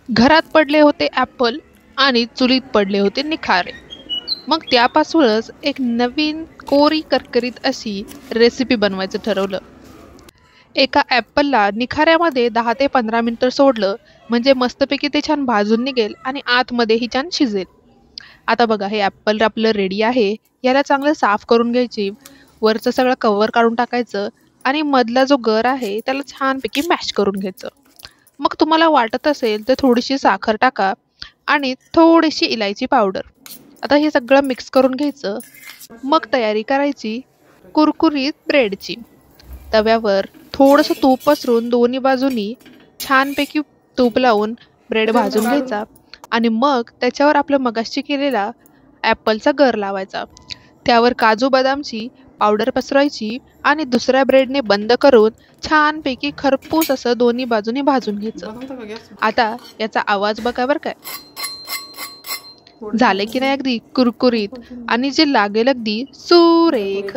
घरात पडले होते ॲपल आणि चुलीत पडले होते निखारे. मग त्यापासूनच एक नवीन कोरी करकरीत अशी रेसिपी बनवायचं ठरवलं. एका ॲपलला निखाऱ्यामध्ये 10 ते 15 मिनिटं सोडलं म्हणजे मस्तपैकी ते छान भाजून निघेल आणि आतमध्येही छान शिजेल. आता बघा हे ॲपल आपलं रेडी आहे. याला चांगलं साफ करून घ्यायची. वरचं सगळं कव्हर काढून टाकायचं आणि मधला जो गर आहे त्याला छानपैकी मॅश करून घ्यायचं. मग तुम्हाला वाटत असेल तर थोडीशी साखर टाका आणि थोडीशी इलायची पावडर. आता हे सगळं मिक्स करून घ्यायचं. मग तयारी करायची कुरकुरीत ब्रेडची. तव्यावर थोडंसं तूप पसरून दोन्ही बाजूनी छानपैकी तूप लावून ब्रेड भाजून घ्यायचा आणि मग त्याच्यावर आपलं मगाशी केलेला ॲपलचा गर लावायचा. त्यावर काजू बदामची पावडर पसरवायची आणि दुसऱ्या ब्रेडने बंद करून छानपैकी खरपूस असं दोन्ही बाजूनी भाजून घ्यायचं. आता याचा आवाज बघा बरं काय. झाले की नाही अगदी कुरकुरीत आणि जे लागेल अगदी सुरेख.